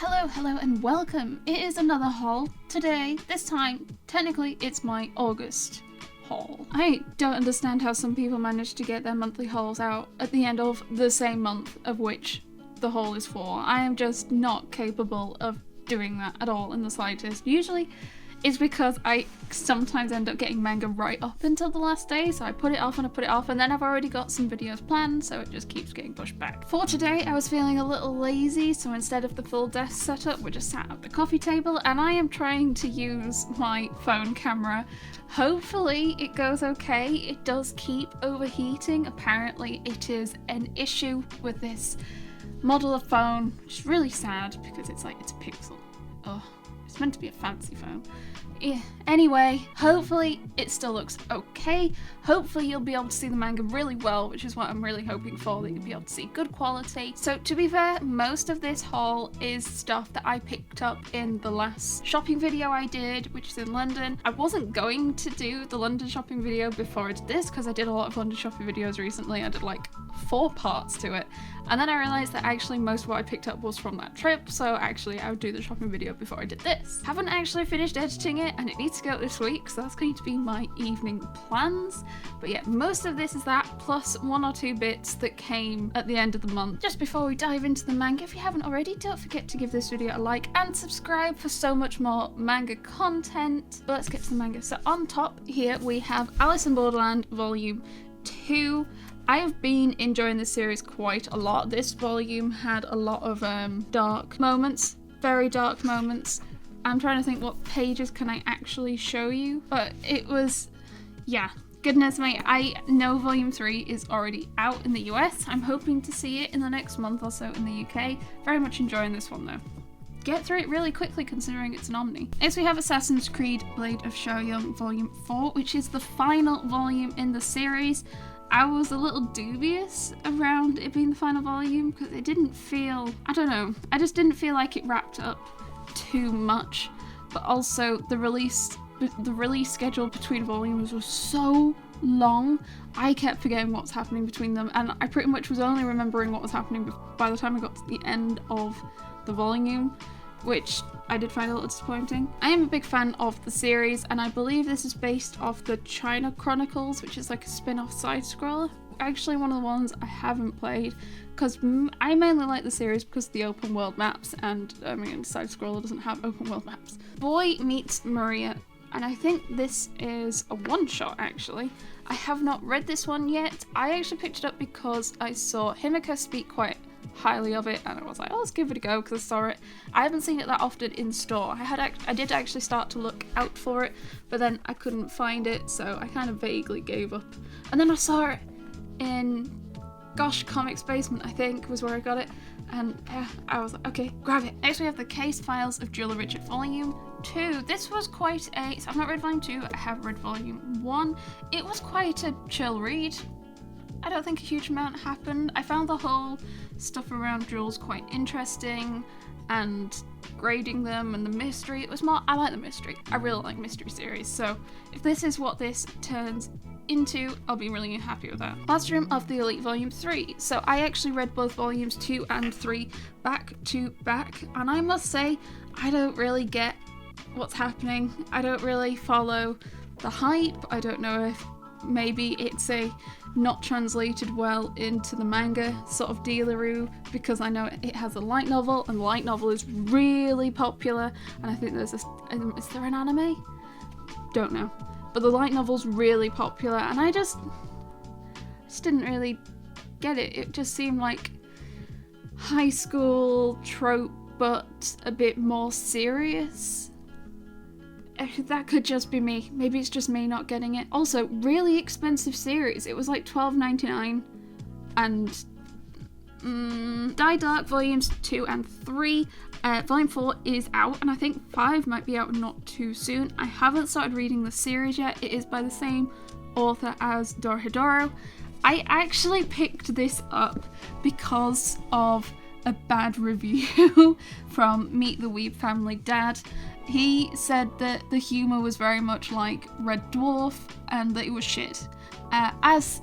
Hello, and welcome. It is another haul. Today, this time, technically, it's my August haul. I don't understand how some people manage to get their monthly hauls out at the end of the same month of which the haul is for. I am just not capable of doing that at all in the slightest. Usually, it's because I sometimes end up getting manga right up until the last day, so I put it off and then I've already got some videos planned, so it just keeps getting pushed back. For today, I was feeling a little lazy, so instead of the full desk setup, we're just sat at the coffee table, and I am trying to use my phone camera. Hopefully it goes okay. It does keep overheating. Apparently it is an issue with this model of phone, which is really sad because it's a Pixel. Ugh. It's meant to be a fancy phone. Yeah. Anyway, hopefully it still looks okay. Hopefully you'll be able to see the manga really well, which is what I'm really hoping for, that you'll be able to see good quality. So to be fair, most of this haul is stuff that I picked up in the last shopping video I did, which is in London. I wasn't going to do the London shopping video before I did this, because I did a lot of London shopping videos recently. I did like 4 parts to it. And then I realised that actually most of what I picked up was from that trip, so actually I would do the shopping video before I did this. Haven't actually finished editing it, and it needs to go this week, so that's going to be my evening plans. But yeah, most of this is that, plus 1 or 2 bits that came at the end of the month. Just before we dive into the manga, if you haven't already, don't forget to give this video a like and subscribe for so much more manga content. But let's get to the manga. So on top here we have Alice in Borderland Volume 2. I have been enjoying this series quite a lot. This volume had a lot of dark moments, very dark moments. I'm trying to think what pages can I actually show you, but it was, yeah, goodness me. I know Volume 3 is already out in the US. I'm hoping to see it in the next month or so in the UK. Very much enjoying this one though. Get through it really quickly considering it's an Omni. Next we have Assassin's Creed Blade of Shoryung Volume 4, which is the final volume in the series. I was a little dubious around it being the final volume because it didn't feel, I don't know, I just didn't feel like it wrapped up too much, but also the release schedule between volumes was so long. I kept forgetting what's happening between them, and I pretty much was only remembering what was happening by the time I got to the end of the volume, which I did find a little disappointing. I am a big fan of the series, and I believe this is based off the China Chronicles, which is like a spin-off side-scroller. Actually one of the ones I haven't played, because I mainly like the series because of the open world maps, and I mean side-scroller doesn't have open world maps. Boy Meets Maria, and I think this is a one-shot actually. I have not read this one yet. I actually picked it up because I saw Himika speak quite highly of it, and I was like, oh, let's give it a go because I saw it. I haven't seen it that often in store. I did actually start to look out for it, but then I couldn't find it, so I kind of vaguely gave up. And then I saw it in Gosh Comics Basement, I think was where I got it, and I was like, okay, grab it. Next we have The Case Files of Julia Richard Volume 2. This was quite a, so I've not read Volume 2, I have read Volume 1. It was quite a chill read. I don't think a huge amount happened. I found the whole stuff around Jules quite interesting, and grading them and the mystery. It was more, I like the mystery. I really like mystery series, so if this is what this turns into, I'll be really happy with that. Last Room of the Elite Volume 3. So I actually read both volumes 2 and 3 back to back, and I must say, I don't really get what's happening. I don't really follow the hype. I don't know if maybe it's a not translated well into the manga sort of dealaroo, because I know it has a light novel, and the light novel is really popular, and I think there's is there an anime? Don't know. But the light novel's really popular, and I just didn't really get it. It just seemed like high school trope, but a bit more serious. That could just be me. Maybe it's just me not getting it. Also, really expensive series. It was like $12.99, and Die Dark Volumes 2 and 3. Volume 4 is out, and I think 5 might be out not too soon. I haven't started reading the series yet. It is by the same author as Dorohedoro. I actually picked this up because of a bad review from Meet the Weeb Family Dad. He said that the humour was very much like Red Dwarf and that it was shit. As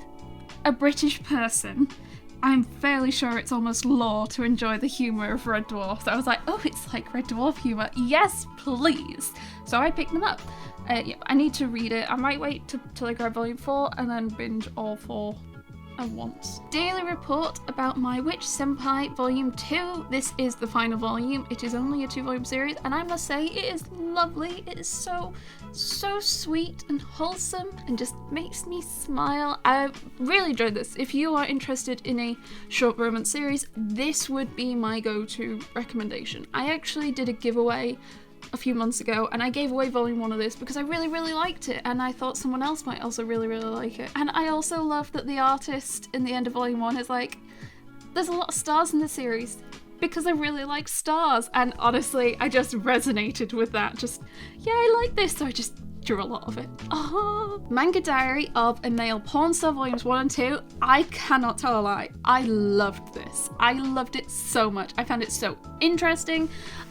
a British person, I'm fairly sure it's almost law to enjoy the humour of Red Dwarf. So I was like, oh, it's like Red Dwarf humour. Yes, please. So I picked them up. Yeah, I need to read it. I might wait till I grab volume 4 and then binge all 4 at once. Daily report about My Witch Senpai Volume 2. This is the final volume. It is only a 2-volume series, and I must say it is lovely. It is so sweet and wholesome and just makes me smile. I really enjoyed this. If you are interested in a short romance series, this would be my go-to recommendation. I actually did a giveaway a few months ago, and I gave away volume 1 of this because I really liked it, and I thought someone else might also really like it. And I also love that the artist in the end of volume 1 is like, there's a lot of stars in the series because I really like stars, and honestly I just resonated with that. Just, yeah, I like this, so I just drew a lot of it. Oh. Manga Diary of a Male Porn Star Volumes 1 and 2. I cannot tell a lie. I loved this. I loved it so much. I found it so interesting.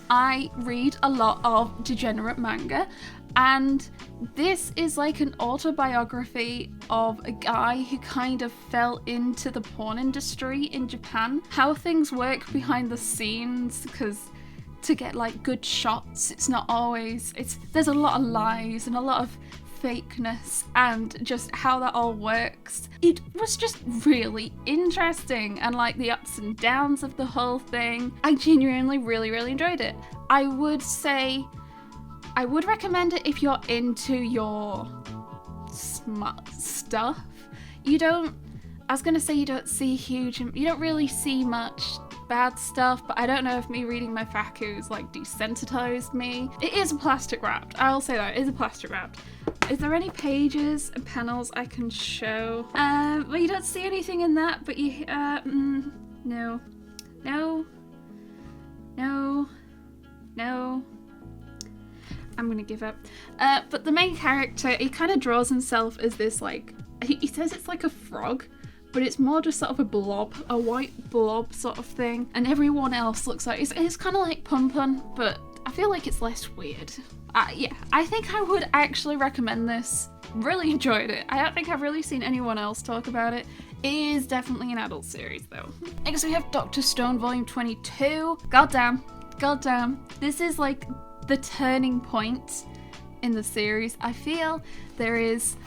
I read a lot of degenerate manga, and this is like an autobiography of a guy who kind of fell into the porn industry in Japan. How things work behind the scenes, because to get like good shots, it's not always, there's a lot of lies and a lot of fakeness, and just how that all works. It was just really interesting, and like the ups and downs of the whole thing. I genuinely really enjoyed it. I would say I would recommend it if you're into your smart stuff. You don't really see much bad stuff, but I don't know if me reading my FAQs like desensitized me. It is a plastic wrapped. I'll say that, it is a plastic wrapped. Is there any pages and panels I can show? Well, you don't see anything in that, but you, no. I'm gonna give up. But the main character, he kind of draws himself as this, like, he says it's like a frog, but it's more just sort of a blob, a white blob sort of thing. And everyone else looks like, it's kind of like Pum Pum, but I feel like it's less weird. Yeah, I think I would actually recommend this. Really enjoyed it. I don't think I've really seen anyone else talk about it. It is definitely an adult series though. Next we have Dr. Stone Volume 22. Goddamn. This is like the turning point in the series. I feel there is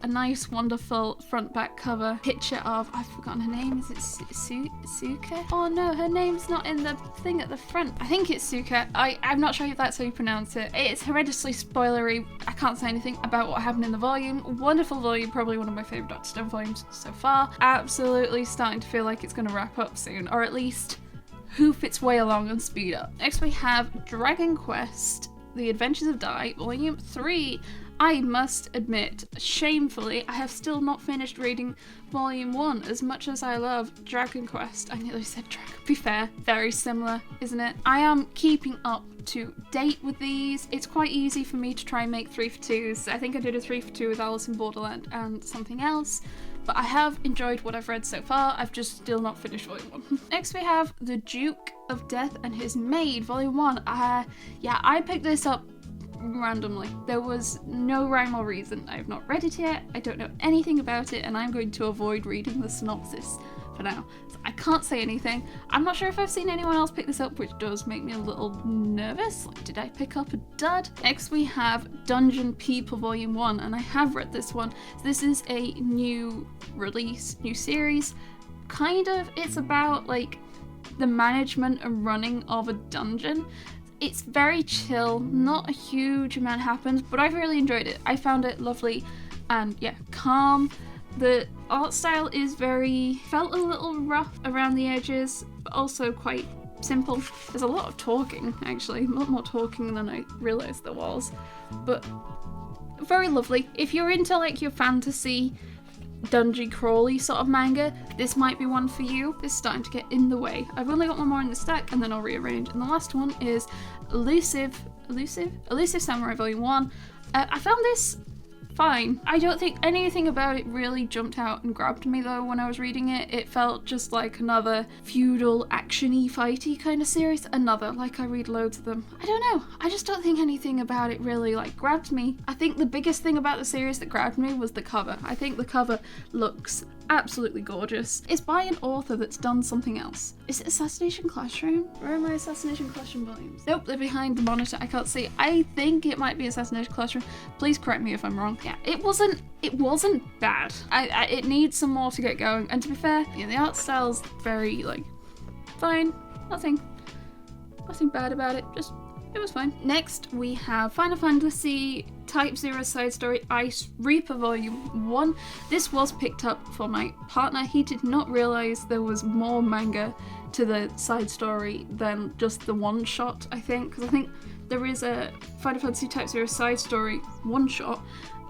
a nice, wonderful front back cover picture of, I've forgotten her name, is it Suka? Oh no, her name's not in the thing at the front. I think it's Suka. I'm not sure if that's how you pronounce it. It's horrendously spoilery. I can't say anything about what happened in the volume. Wonderful volume, probably one of my favourite Dr. Stone volumes so far. Absolutely starting to feel like it's going to wrap up soon, or at least hoof its way along and speed up. Next we have Dragon Quest, The Adventures of Dai, Volume 3. I must admit, shamefully, I have still not finished reading Volume 1 as much as I love Dragon Quest. I nearly said Dragon. Be fair, very similar, isn't it? I am keeping up to date with these. It's quite easy for me to try and make 3 for 2s. I think I did a 3 for 2 with Alice in Borderland and something else. But I have enjoyed what I've read so far. I've just still not finished Volume 1. Next we have The Duke of Death and His Maid, Volume 1. Yeah, I picked this up randomly. There was no rhyme or reason. I have not read it yet. I don't know anything about it, and I'm going to avoid reading the synopsis for now. So I can't say anything. I'm not sure if I've seen anyone else pick this up, which does make me a little nervous. Like, did I pick up a dud? Next we have Dungeon People Volume 1, and I have read this one. So this is a new release, new series. Kind of, it's about like the management and running of a dungeon. It's very chill, not a huge amount happens, but I've really enjoyed it. I found it lovely and yeah, calm. The art style is felt a little rough around the edges, but also quite simple. There's a lot of talking, actually, a lot more talking than I realised there was, but very lovely. If you're into like your fantasy, dungeon crawly sort of manga, this might be one for you. This is starting to get in the way. I've only got one more in the stack and then I'll rearrange. And the last one is Elusive Samurai Volume 1. I found this fine. I don't think anything about it really jumped out and grabbed me though when I was reading it. It felt just like another feudal action-y fighty kind of series. Like I read loads of them. I don't know. I just don't think anything about it really like grabbed me. I think the biggest thing about the series that grabbed me was the cover. I think the cover looks absolutely gorgeous. It's by an author that's done something else. Is it Assassination Classroom? Where are my Assassination Classroom volumes? Nope, they're behind the monitor. I can't see. I think it might be Assassination Classroom. Please correct me if I'm wrong. Yeah, it wasn't bad. It needs some more to get going. And to be fair, yeah, the art style's very, like, fine. Nothing bad about it. Just, it was fine. Next, we have Final Fantasy Type 0 Side Story Ice Reaper Volume 1. This was picked up for my partner. He did not realise there was more manga to the side story than just the one shot, I think. Because I think there is a Final Fantasy Type 0 Side Story one shot,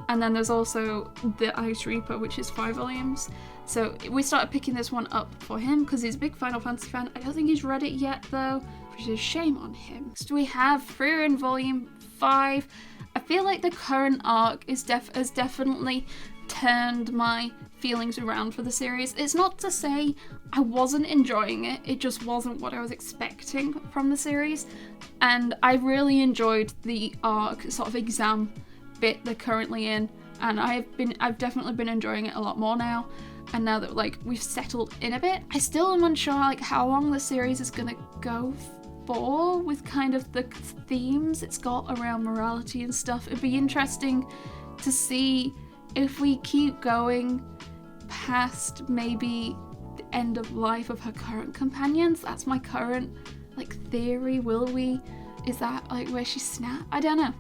and then there's also the Ice Reaper, which is 5 volumes. So we started picking this one up for him because he's a big Final Fantasy fan. I don't think he's read it yet though, which is a shame on him. Next we have Frieren Volume 5. I feel like the current arc has definitely turned my feelings around for the series. It's not to say I wasn't enjoying it, it just wasn't what I was expecting from the series. And I really enjoyed the arc sort of exam bit they're currently in, and I've definitely been enjoying it a lot more now. And now that like we've settled in a bit, I still am unsure like how long the series is gonna go for with kind of the themes it's got around morality and stuff. It'd be interesting to see if we keep going past maybe the end of life of her current companions. That's my current like theory. Will we? Is that like where she snapped? I don't know.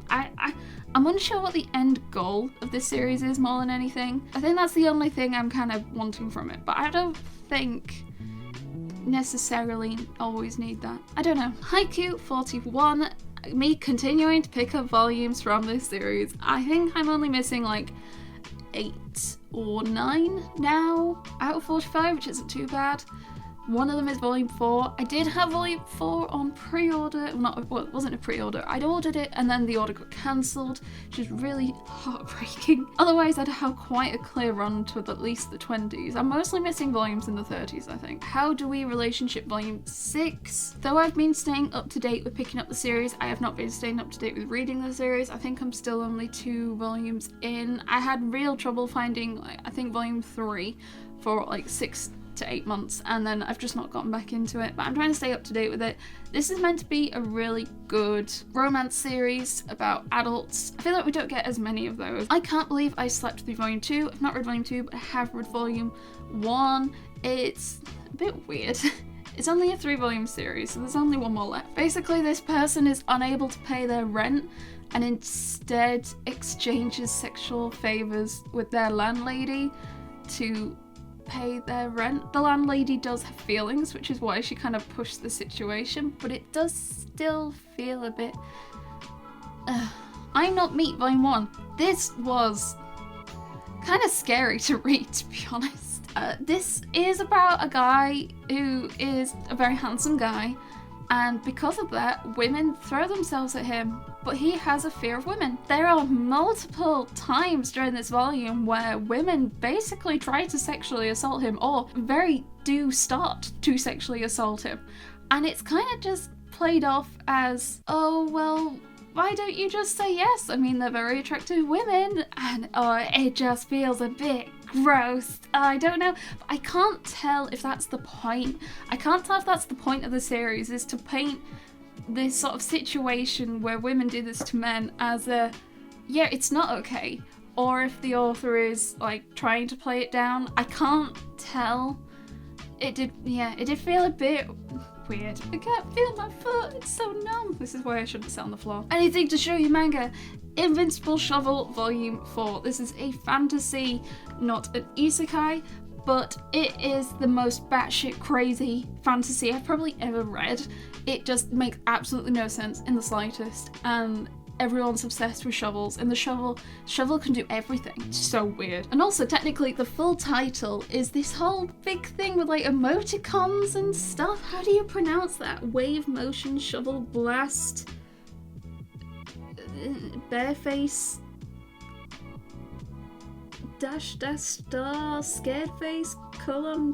I'm unsure what the end goal of this series is more than anything. I think that's the only thing I'm kind of wanting from it, but I don't think necessarily always need that. I don't know. Haikyuu 41, me continuing to pick up volumes from this series. I think I'm only missing like 8 or 9 now out of 45, which isn't too bad. One of them is volume 4. I did have volume 4 on pre-order. Well, it wasn't a pre-order. I'd ordered it and then the order got cancelled, which is really heartbreaking. Otherwise, I'd have quite a clear run to at least the 20s. I'm mostly missing volumes in the 30s, I think. How Do We Relationship Volume 6. Though I've been staying up to date with picking up the series, I have not been staying up to date with reading the series. I think I'm still only 2 volumes in. I had real trouble finding, like, I think volume 3 for like 6 to 8 months, and then I've just not gotten back into it, but I'm trying to stay up to date with it. This is meant to be a really good romance series about adults. I feel like we don't get as many of those. I can't believe I slept through volume 2. I've not read volume 2, but I have read volume 1. It's a bit weird. It's only a 3-volume series, so there's only one more left. Basically, this person is unable to pay their rent and instead exchanges sexual favors with their landlady to pay their rent. The landlady does have feelings, which is why she kind of pushed the situation, but it does still feel a bit I'm Not Meat Volume 1. This was kind of scary to read, to be honest. This is about a guy who is a very handsome guy, and because of that, women throw themselves at him, but he has a fear of women. There are multiple times during this volume where women basically try to sexually assault him, or do start to sexually assault him. And it's kind of just played off as, oh, well, why don't you just say yes? I mean, they're very attractive women, and it just feels a bit gross. I don't know. I can't tell if that's the point. I can't tell if that's the point of the series, is to paint this sort of situation where women do this to men as a, yeah, it's not okay. Or if the author is like trying to play it down. I can't tell. It did feel a bit weird. I can't feel my foot, it's so numb. This is why I shouldn't sit on the floor. Anything to show you manga. Invincible Shovel Volume 4. This is a fantasy, not an isekai, but it is the most batshit crazy fantasy I've probably ever read. It just makes absolutely no sense in the slightest, and everyone's obsessed with shovels, and the shovel can do everything. It's so weird. And also, technically, the full title is this whole big thing with like emoticons and stuff. How do you pronounce that? Wave Motion Shovel Blast Bareface dash star scared face semicolon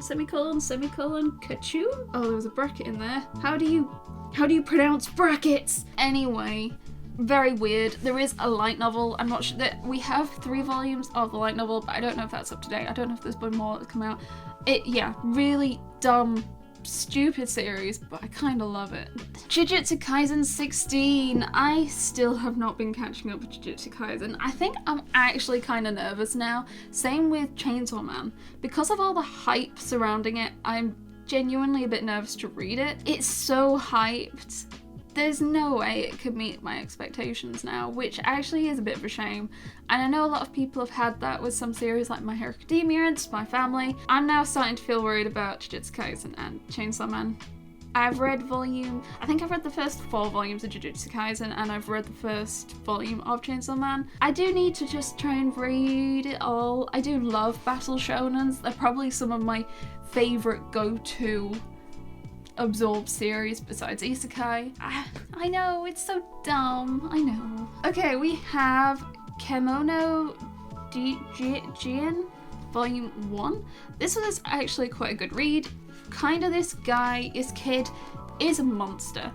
Kachu. Oh, there was a bracket in there. How do you pronounce brackets? Anyway, very weird. There is a light novel. I'm not sure that we have 3 volumes of the light novel, but I don't know if that's up to date. I don't know if there's been more that's come out. Yeah, really dumb, stupid series, but I kind of love it. Jujutsu Kaisen 16. I still have not been catching up with Jujutsu Kaisen. I think I'm actually kind of nervous now. Same with Chainsaw Man. Because of all the hype surrounding it, I'm genuinely a bit nervous to read it. It's so hyped. There's no way it could meet my expectations now, which actually is a bit of a shame. And I know a lot of people have had that with some series like My Hero Academia and Spy Family. I'm now starting to feel worried about Jujutsu Kaisen and Chainsaw Man. I think I've read the first 4 volumes of Jujutsu Kaisen, and I've read the first volume of Chainsaw Man. I do need to just try and read it all. I do love battle shonens. They're probably some of my favourite go-to absorbed series besides Isekai. I know, it's so dumb. I know. Okay, we have Kemono Jin Volume 1. This was actually quite a good read. Kinda this kid is a monster,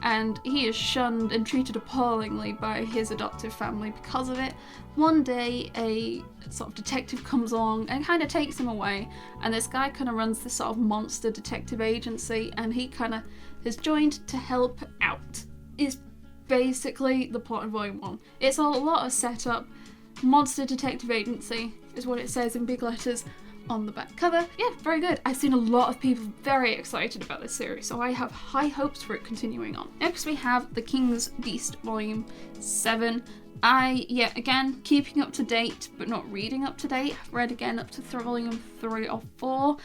and he is shunned and treated appallingly by his adoptive family because of it. One day, a sort of detective comes along and kind of takes him away, and this guy kind of runs this sort of monster detective agency, and he kind of has joined to help out. Is basically the plot in Volume 1. It's a lot of setup. Monster detective agency is what it says in big letters on the back cover. Yeah, very good. I've seen a lot of people very excited about this series, so I have high hopes for it continuing on. Next we have The King's Beast Volume 7. Again, keeping up to date, but not reading up to date. I've read again up to Volume 3 or 4.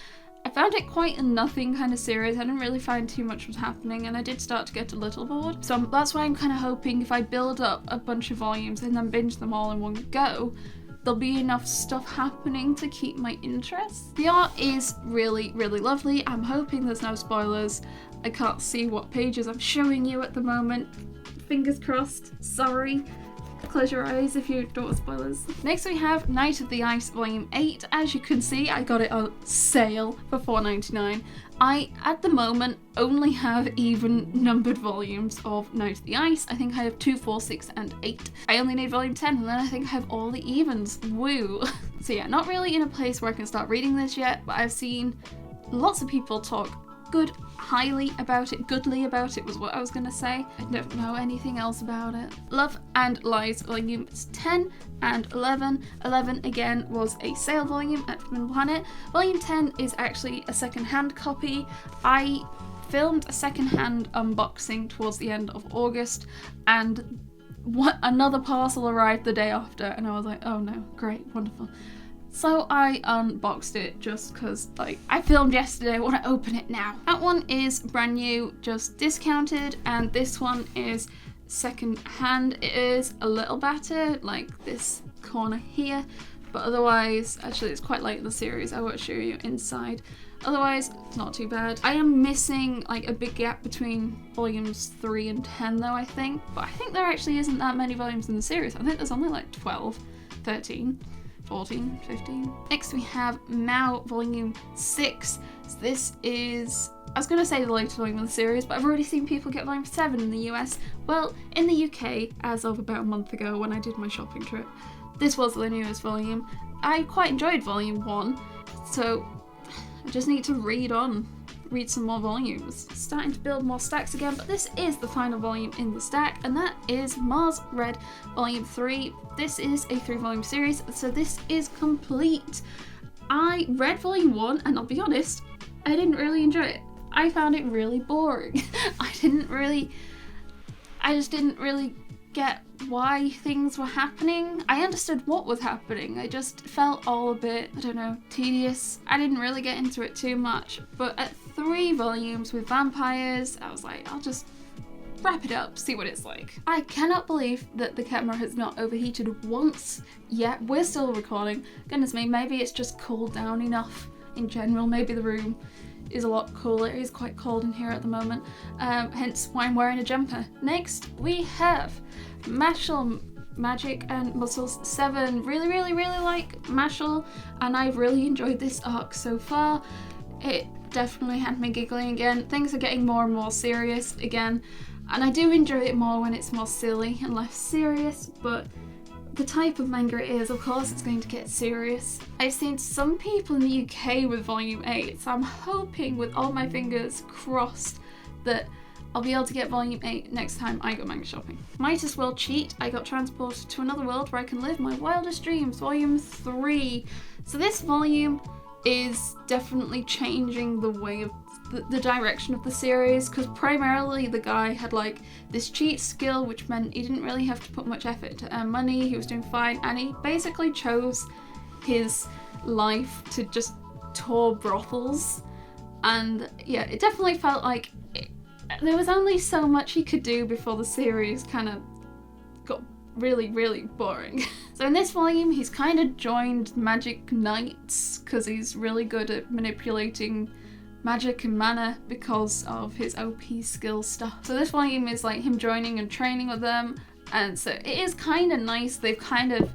I found it quite a nothing kind of series. I didn't really find too much was happening, and I did start to get a little bored. So that's why I'm kind of hoping if I build up a bunch of volumes and then binge them all in one go, there'll be enough stuff happening to keep my interest. The art is really, really lovely. I'm hoping there's no spoilers. I can't see what pages I'm showing you at the moment. Fingers crossed. Sorry. Close your eyes if you don't want spoilers. Next we have Night of the Ice Volume 8. As you can see, I got it on sale for $4.99. I, at the moment, only have even numbered volumes of Night of the Ice. I think I have 2, 4, 6, and 8. I only need volume 10, and then I think I have all the evens. Woo! So yeah, not really in a place where I can start reading this yet, but I've seen lots of people talk highly about it, goodly about it was what I was gonna say. I don't know anything else about it. Love and Lies volumes 10 and 11. 11 again was a sale volume at Forbidden Planet. Volume 10 is actually a second-hand copy. I filmed a second-hand unboxing towards the end of August, and another parcel arrived the day after, and I was like, oh no, great, wonderful. So I unboxed it just because, I filmed yesterday, I want to open it now. That one is brand new, just discounted, and this one is second hand. It is a little battered, like this corner here, but otherwise, actually it's quite late in the series, I won't show you inside. Otherwise, it's not too bad. I am missing a big gap between volumes 3 and 10 though, I think, but I think there actually isn't that many volumes in the series. I think there's only 12, 13. 14, 15. Next we have Mao Volume 6. So this is, I was going to say the latest volume of the series, but I've already seen people get Volume 7 in the US. Well, in the UK, as of about a month ago when I did my shopping trip, this was the newest volume. I quite enjoyed Volume 1, so I just need to read some more volumes. Starting to build more stacks again, but this is the final volume in the stack, and that is Mars Red Volume 3. This is a 3-volume series, so this is complete. I read Volume 1, and I'll be honest, I didn't really enjoy it. I found it really boring. I just didn't really get why things were happening. I understood what was happening. I just felt all a bit, I don't know, tedious. I didn't really get into it too much, but at 3 volumes with vampires, I was like, I'll just wrap it up, see what it's like. I cannot believe that the camera has not overheated once yet. We're still recording. Goodness me, maybe it's just cooled down enough in general. Maybe the room is a lot cooler. It is quite cold in here at the moment, hence why I'm wearing a jumper. Next, we have Mashal Magic and Muscles 7. Really, really, really like Mashal, and I've really enjoyed this arc so far. It definitely had me giggling again. Things are getting more and more serious again. And I do enjoy it more when it's more silly and less serious, but the type of manga it is, of course it's going to get serious. I've seen some people in the UK with volume 8, so I'm hoping with all my fingers crossed that I'll be able to get volume 8 next time I go manga shopping. Might as well cheat. I got transported to another world where I can live my wildest dreams, volume 3. So this volume is definitely changing the way of the direction of the series, because primarily the guy had like this cheat skill, which meant he didn't really have to put much effort to earn money. He was doing fine, and he basically chose his life to just tour brothels. And yeah, it definitely felt like there was only so much he could do before the series kind of got really, really boring. So in this volume, he's kind of joined magic knights because he's really good at manipulating magic and mana because of his OP skill stuff. So this volume is like him joining and training with them, and so it is kind of nice. They've kind of,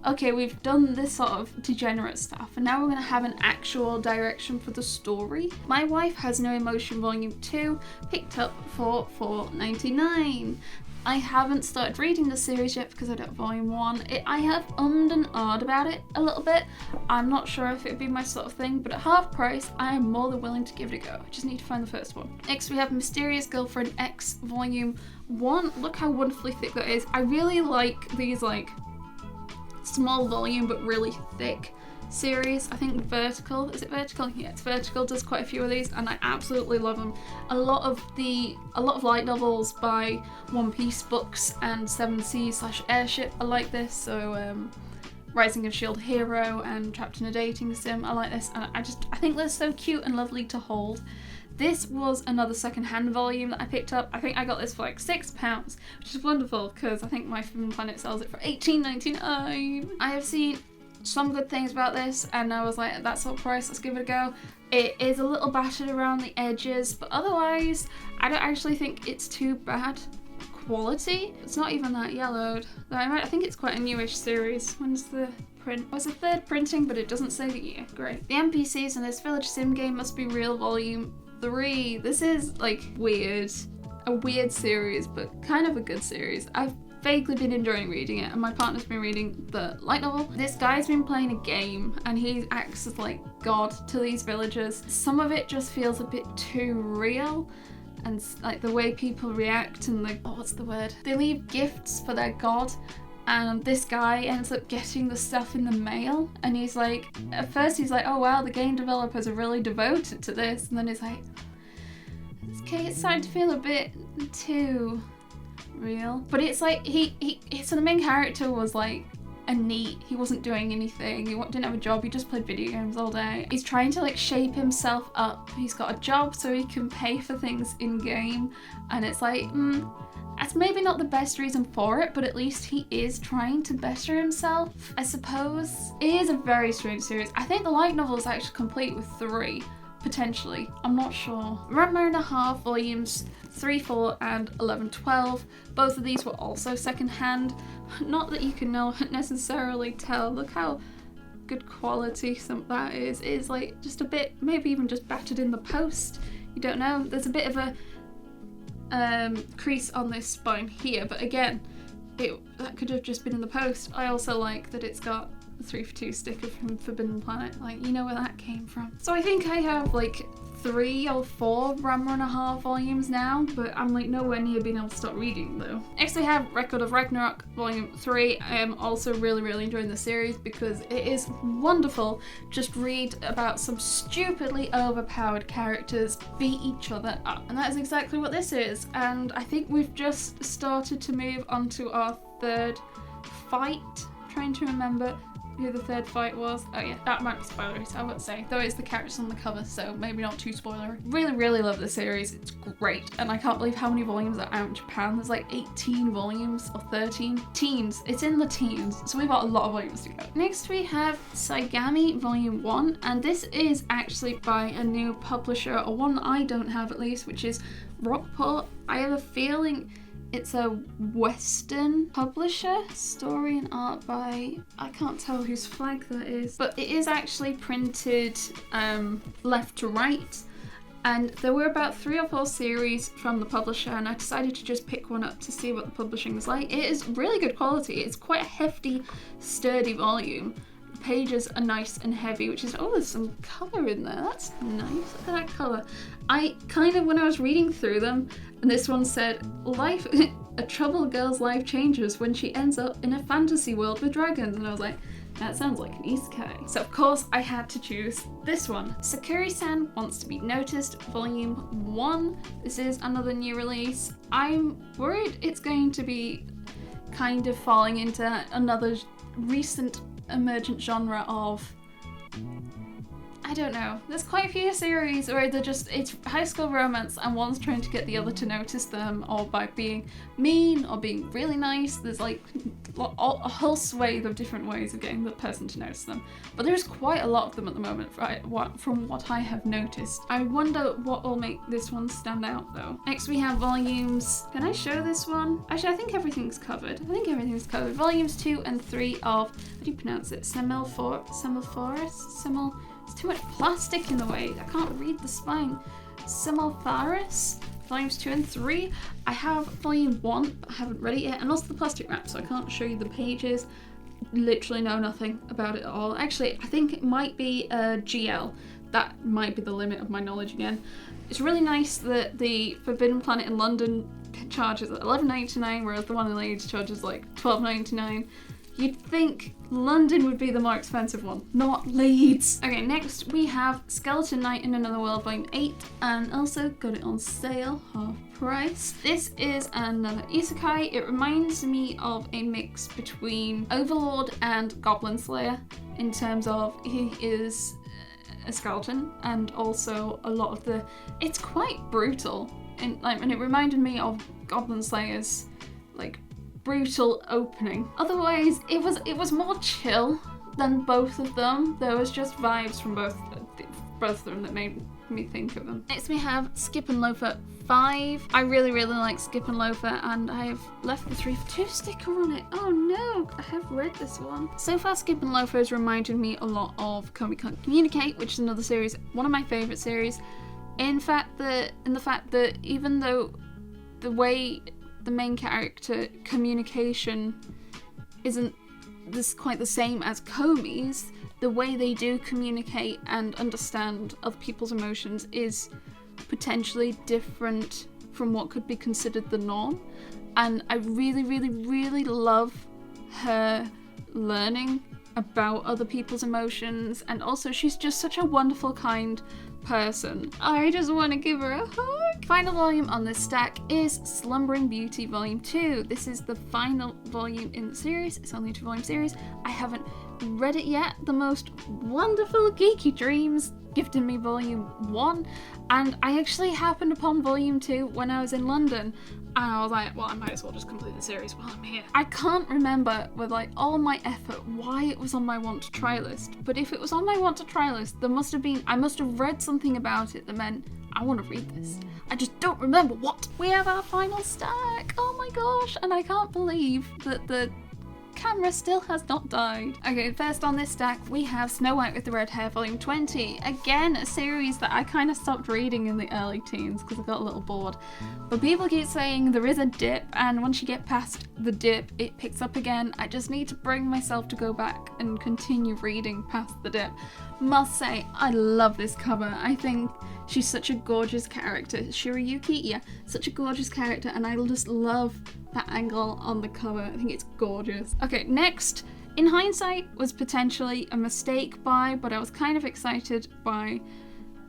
okay, we've done this sort of degenerate stuff, and now we're going to have an actual direction for the story. My Wife Has No Emotion Volume 2 picked up for $4.99. I haven't started reading the series yet because I don't have volume 1. I have ummed and ahed about it a little bit. I'm not sure if it'd be my sort of thing, but at half price, I am more than willing to give it a go. I just need to find the first one. Next, we have Mysterious Girlfriend X Volume 1. Look how wonderfully thick that is. I really like these like small volume but really thick series. I think Vertical, is it Vertical? Yeah, it's Vertical, does quite a few of these, and I absolutely love them. A lot of light novels by One Piece Books and 7Seas/Airship are like this. So Rising of Shield Hero and Trapped in a Dating Sim are like this, and I think they're so cute and lovely to hold. This was another second-hand volume that I picked up. I think I got this for like £6, which is wonderful because I think my Forbidden Planet sells it for $18.99. I have seen some good things about this, and I was like, at that sort of price, let's give it a go. It is a little battered around the edges, but otherwise, I don't actually think it's too bad quality. It's not even that yellowed. I think it's quite a newish series. When's the print? Was the third printing, but it doesn't say the year. Great. The NPCs in this Village Sim game must be real, volume 3. This is like weird. A weird series, but kind of a good series. I've vaguely been enjoying reading it, and my partner's been reading the light novel. This guy's been playing a game and he acts as like God to these villagers. Some of it just feels a bit too real, and like the way people react and like, oh, what's the word? They leave gifts for their God, and this guy ends up getting the stuff in the mail, and he's like, at first he's like, oh wow, the game developers are really devoted to this, and then he's like, okay, it's starting to feel a bit too real. But it's like so the main character was like a NEET. He wasn't doing anything. He didn't have a job. He just played video games all day. He's trying to like shape himself up. He's got a job so he can pay for things in game, and it's like that's maybe not the best reason for it, but at least he is trying to better himself, I suppose. It is a very strange series. I think the light novel is actually complete with 3. Potentially, I'm not sure. Ranma and a Half volumes 3, 4 and 11, 12. Both of these were also secondhand. Not that you can necessarily tell. Look how good quality some of that is. It is like just a bit, maybe even just battered in the post. You don't know. There's a bit of a crease on this spine here, but again, that could have just been in the post. I also like that it's got 3 for 2 sticker from Forbidden Planet, like, you know where that came from. So I think I have like 3 or 4 Ranma and a Half volumes now, but I'm like nowhere near being able to start reading though. Next we have Record of Ragnarok volume 3. I am also really enjoying the series because it is wonderful. Just read about some stupidly overpowered characters beat each other up, and that is exactly what this is. And I think we've just started to move on to our third fight. I'm trying to remember who the third fight was. Oh yeah, that might be spoilery, so I would say. Though it's the characters on the cover, so maybe not too spoilery. Really love the series. It's great, and I can't believe how many volumes are out in Japan. There's like 18 volumes or 13. Teens. It's in the teens, so we've got a lot of volumes to go. Next we have Saigami Volume 1, and this is actually by a new publisher, or one that I don't have at least, which is Rockport. I have a feeling it's a Western publisher. Story and art by, I can't tell whose flag that is, but it is actually printed left to right, And there were about 3 or 4 series from the publisher, and I decided to just pick one up to see what the publishing was like. It is really good quality. It's quite a hefty, sturdy volume. The pages are nice and heavy, which is, oh, there's some colour in there. That's nice. Look at that colour. I kind of, when I was reading through them, and this one said, life, a troubled girl's life changes when she ends up in a fantasy world with dragons. And I was like, that sounds like an isekai. So of course I had to choose this one. Sakuri-san Wants to Be Noticed, Volume 1. This is another new release. I'm worried it's going to be kind of falling into another recent emergent genre of, I don't know. There's quite a few series where they're just, it's high school romance and one's trying to get the other to notice them, or by being mean or being really nice. There's like a whole swathe of different ways of getting the person to notice them. But there's quite a lot of them at the moment, from what I have noticed. I wonder what will make this one stand out though. Next we have volumes, can I show this one? Actually, I think everything's covered. Volumes 2 and 3 of, how do you pronounce it? Semilforest? There's too much plastic in the way. I can't read the spine. Semilforest, volumes 2 and 3. I have volume 1, but I haven't read it yet. And also the plastic wrap, so I can't show you the pages. Literally know nothing about it at all. Actually, I think it might be a GL. That might be the limit of my knowledge again. It's really nice that the Forbidden Planet in London charges $11.99, whereas the one in Leeds charges like $12.99. You'd think London would be the more expensive one, not Leeds. Okay, next we have Skeleton Knight in Another World Volume 8, and also got it on sale, half price. This is another isekai. It reminds me of a mix between Overlord and Goblin Slayer in terms of he is a skeleton, and also a lot of the, it's quite brutal, and it reminded me of Goblin Slayer's like brutal opening. Otherwise, it was more chill than both of them. There was just vibes from both of them that made me think of them. Next we have Skip and Loafer 5. I really like Skip and Loafer, and I have left the 3-for-2 sticker on it. Oh no, I have read this one. So far, Skip and Loafer has reminded me a lot of Komi Can't Communicate, which is another series, one of my favourite series. In the fact that even though the way the main character communication isn't quite the same as Komi's, the way they do communicate and understand other people's emotions is potentially different from what could be considered the norm. And I really love her learning about other people's emotions, and also she's just such a wonderful, kind person. I just want to give her a hug. Final volume on this stack is Slumbering Beauty Volume 2. This is the final volume in the series. It's only a 2-volume series. I haven't read it yet. The Most Wonderful Geeky Dreams gifted me Volume 1, and I actually happened upon Volume 2 when I was in London, and I was like, well, I might as well just complete the series while I'm here. I can't remember with like all my effort why it was on my want to try list, but if it was on my want to try list, I must have read something about it that meant I want to read this. I just don't remember what. We have our final stack. Oh my gosh, and I can't believe that the camera still has not died. Okay, first on this stack we have Snow White with the Red Hair Volume 20. Again, a series that I kind of stopped reading in the early teens because I got a little bored. But people keep saying there is a dip, and once you get past the dip, it picks up again. I just need to bring myself to go back and continue reading past the dip. Must say, I love this cover. I think she's such a gorgeous character. Shirayuki, yeah, such a gorgeous character, and I just love that angle on the cover. I think it's gorgeous. Okay, next, in hindsight, was potentially a mistake buy, but I was kind of excited by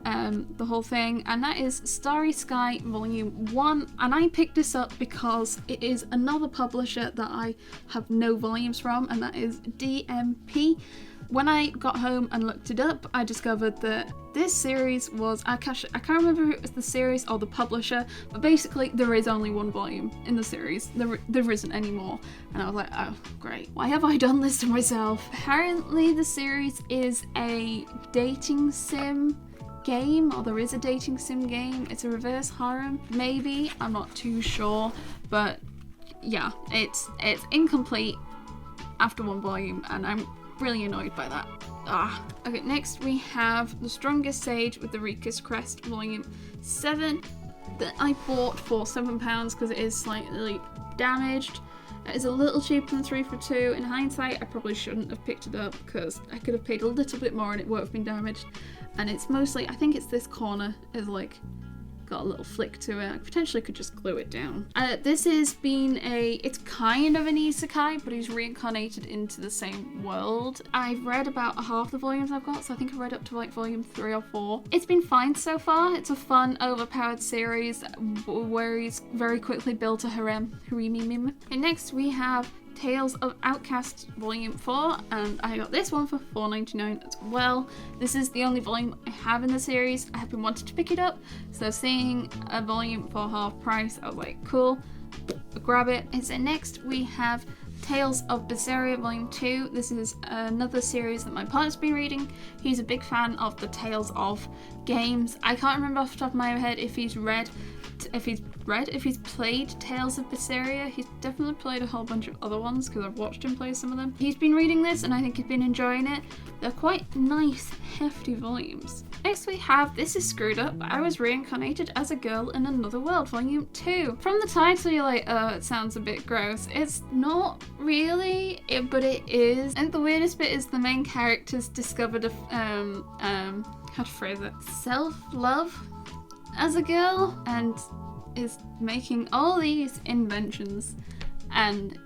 the whole thing, and that is Starry Sky Volume 1, and I picked this up because it is another publisher that I have no volumes from, and that is DMP. When I got home and looked it up, I discovered that this series was, I can't remember if it was the series or the publisher, but basically there is only one volume in the series. There isn't any more. And I was like, oh, great. Why have I done this to myself? Apparently the series is a dating sim game, or there is a dating sim game. It's a reverse harem, maybe. I'm not too sure, but yeah, it's incomplete after one volume, and I'm really annoyed by that. Okay, next we have The Strongest Sage with the Rika's Crest, Volume 7, that I bought for £7 because it is slightly damaged. It is a little cheaper than 3 for 2. In hindsight, I probably shouldn't have picked it up because I could have paid a little bit more and it won't have been damaged. And it's mostly, I think it's this corner is like got a little flick to it. I potentially could just glue it down. This has been it's kind of an isekai, but he's reincarnated into the same world. I've read about half the volumes I've got, so I think I've read up to like volume 3 or 4. It's been fine so far. It's a fun, overpowered series where he's very quickly built a harem. And next we have Tales of Outcast Volume 4, and I got this one for $4.99 as well. This is the only volume I have in the series. I have been wanting to pick it up, so seeing a volume for half price, I was like, cool, I'll grab it. And so next we have Tales of Berseria Volume 2. This is another series that my partner's been reading. He's a big fan of the Tales of games. I can't remember off the top of my head if he's played Tales of Berseria. He's definitely played a whole bunch of other ones because I've watched him play some of them. He's been reading this and I think he's been enjoying it. They're quite nice, hefty volumes. Next we have This Is Screwed Up, I Was Reincarnated as a Girl in Another World, Volume 2. From the title you're like, oh, it sounds a bit gross. It's not really, but it is. And the weirdest bit is the main character's discovered how to phrase it, self-love as a girl and is making all these inventions, and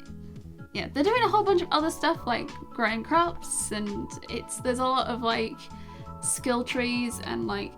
yeah, they're doing a whole bunch of other stuff like growing crops, and there's a lot of like skill trees and like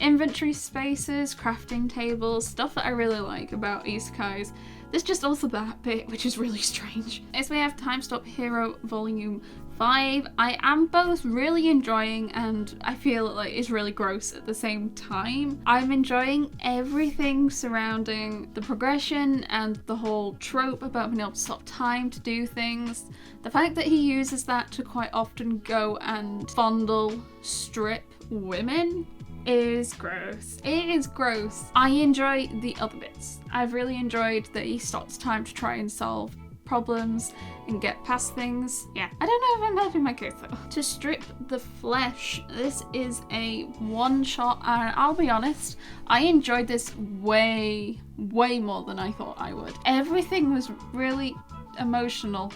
inventory spaces, crafting tables, stuff that I really like about isekais. There's just also that bit which is really strange. Next we have Time Stop Hero Volume 5. I am both really enjoying and I feel like it's really gross at the same time. I'm enjoying everything surrounding the progression and the whole trope about being able to stop time to do things. The fact that he uses that to quite often go and fondle, strip women is gross. It is gross. I enjoy the other bits. I've really enjoyed that he stops time to try and solve problems and get past things. Yeah, I don't know if I'm helping my case though. To Strip the Flesh. This is a one-shot and I'll be honest, I enjoyed this way more than I thought I would. Everything was really emotional.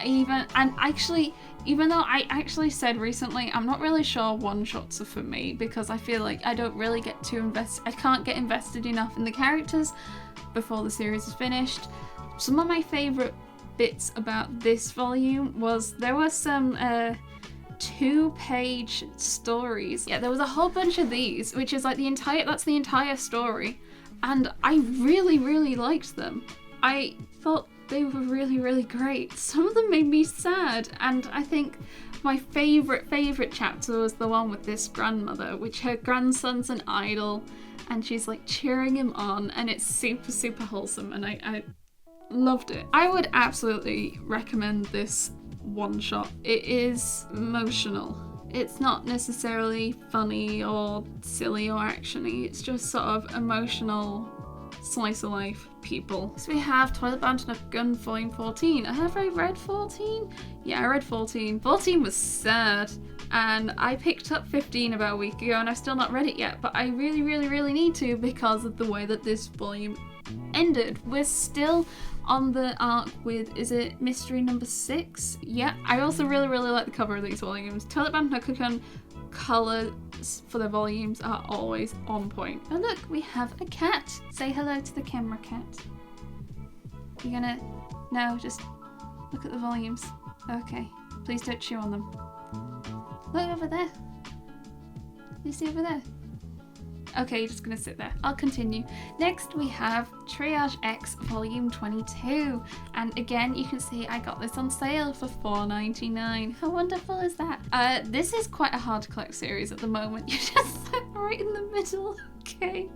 Even though I actually said recently I'm not really sure one-shots are for me because I feel like I don't really get to I can't get invested enough in the characters before the series is finished. Some of my favourite bits about this volume was there were some 2-page stories. Yeah, there was a whole bunch of these, which is like that's the entire story, and I really liked them. I thought they were really great. Some of them made me sad, and I think my favourite chapter was the one with this grandmother, which her grandson's an idol and she's like cheering him on, and it's super wholesome, and I loved it. I would absolutely recommend this one shot. It is emotional. It's not necessarily funny or silly or actiony. It's just sort of emotional slice of life people. So we have Toilet Bound Up Gun Volume 14. Have I read 14? Yeah, I read 14. 14 was sad, and I picked up 15 about a week ago and I've still not read it yet, but I really need to because of the way that this volume ended. We're still on the arc with, is it mystery number 6? Yeah, I also really like the cover of these volumes. Toilet Bound Gun colours for the volumes are always on point. Oh look, we have a cat. Say hello to the camera, cat. You gonna... No, just look at the volumes. Okay, please don't chew on them. Look over there. You see over there? Okay, you're just gonna sit there. I'll continue. Next we have Triage X Volume 22, and again you can see I got this on sale for $4.99. How wonderful is that? This is quite a hard to collect series at the moment. You're just right in the middle. Okay.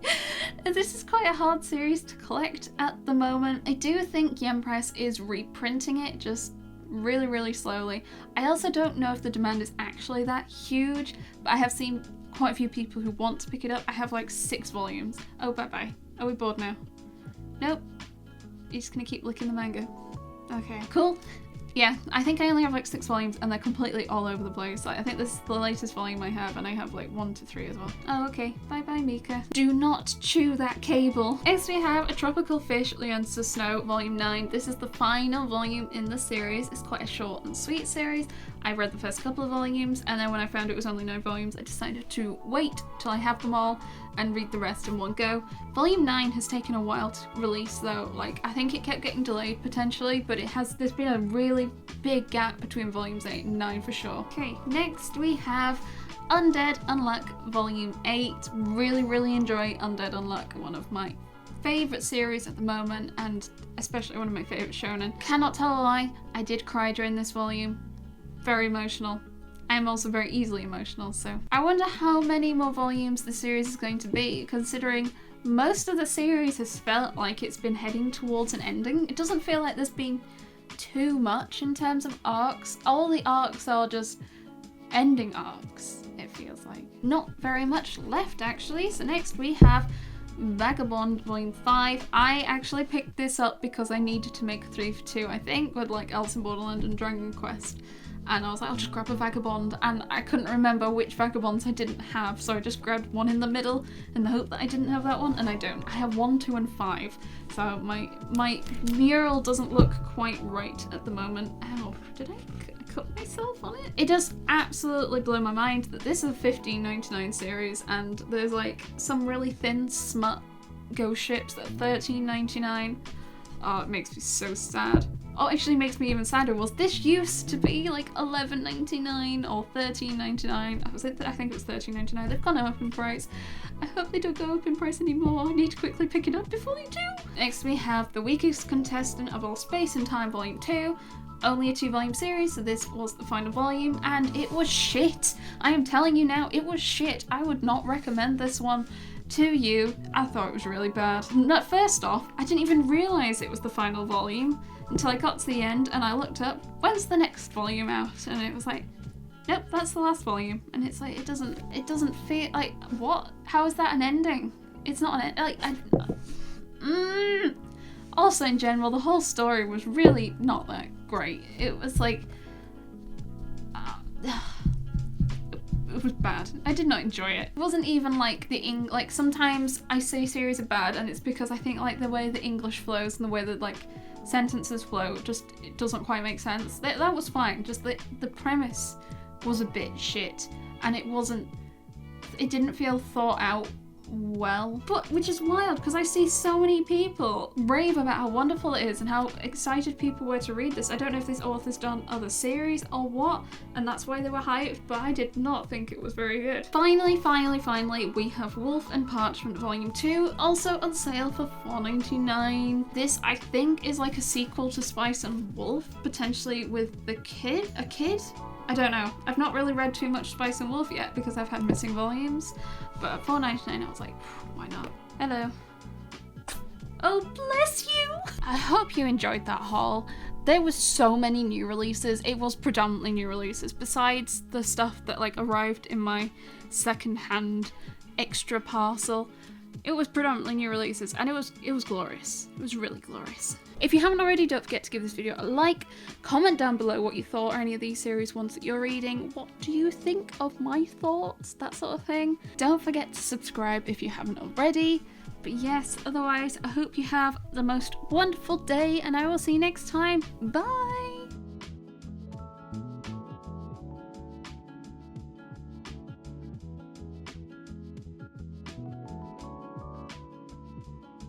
This is quite a hard series to collect at the moment. I do think Yen Press is reprinting it, just really slowly. I also don't know if the demand is actually that huge, but I have seen quite a few people who want to pick it up. I have like 6 volumes. Oh, bye. Are we bored now? Nope. You're just gonna keep licking the manga. Okay, cool. Yeah, I think I only have like 6 volumes and they're completely all over the place. Like, I think this is the latest volume I have, and I have like 1 to 3 as well. Oh, okay. Bye-bye, Mika. Do not chew that cable. Next we have A Tropical Fish Learns to Snow, Volume 9. This is the final volume in the series. It's quite a short and sweet series. I read the first couple of volumes, and then when I found it was only 9 volumes, I decided to wait till I have them all and read the rest in one go. Volume 9 has taken a while to release though. Like, I think it kept getting delayed potentially, but there's been a really big gap between volumes 8 and 9 for sure. Okay, next we have Undead Unluck Volume 8. Really enjoy Undead Unluck, one of my favourite series at the moment, and especially one of my favourite shonen. Cannot tell a lie, I did cry during this volume. Very emotional. I'm also very easily emotional, so I wonder how many more volumes the series is going to be, considering most of the series has felt like it's been heading towards an ending. It doesn't feel like there's been too much in terms of arcs. All the arcs are just ending arcs, it feels like. Not very much left actually. So next we have Vagabond Volume 5. I actually picked this up because I needed to make 3 for 2, I think, with like Alice in Borderland and Dragon Quest. And I was like, I'll just grab a Vagabond, and I couldn't remember which Vagabonds I didn't have, so I just grabbed one in the middle in the hope that I didn't have that one, and I don't. I have 1, 2, and 5, so my mural doesn't look quite right at the moment. Ow, did I cut myself on it? It does absolutely blow my mind that this is a $15.99 series, and there's like some really thin smut ghost ships that are $13.99. Oh, it makes me so sad. Oh, actually makes me even sadder was this used to be like $11.99 or $13.99. I think it was $13.99. They've gone up in price. I hope they don't go up in price anymore. I need to quickly pick it up before they do. Next we have The Weakest Contestant of All Space and Time Volume 2. Only a 2-volume series, so this was the final volume, and it was shit. I am telling you now, it was shit. I would not recommend this one to you. I thought it was really bad. First off, I didn't even realise it was the final volume until I got to the end and I looked up, when's the next volume out? And it was like, nope, that's the last volume. And it's like, it doesn't feel like, what? How is that an ending? It's not an like, Also in general, the whole story was really not that great. It was like, it was bad. I did not enjoy it. It wasn't even like like sometimes I say series are bad and it's because I think like the way the English flows and the way that like sentences flow just it doesn't quite make sense. That was fine. Just the premise was a bit shit and it didn't feel thought out well, but which is wild because I see so many people rave about how wonderful it is and how excited people were to read this. I don't know if this author's done other series or what, and that's why they were hyped, but I did not think it was very good. Finally, we have Wolf and Parchment Volume 2, also on sale for $4.99. This, I think, is like a sequel to Spice and Wolf, potentially with a kid? I don't know. I've not really read too much Spice and Wolf yet because I've had missing volumes, but at $4.99 I was like, why not? Hello. Oh, bless you! I hope you enjoyed that haul. There was so many new releases. It was predominantly new releases, besides the stuff that like arrived in my second-hand extra parcel. It was predominantly new releases, and it was glorious. It was really glorious. If you haven't already, don't forget to give this video a like, comment down below what you thought or any of these series ones that you're reading. What do you think of my thoughts? That sort of thing. Don't forget to subscribe if you haven't already. But yes, otherwise, I hope you have the most wonderful day, and I will see you next time. Bye!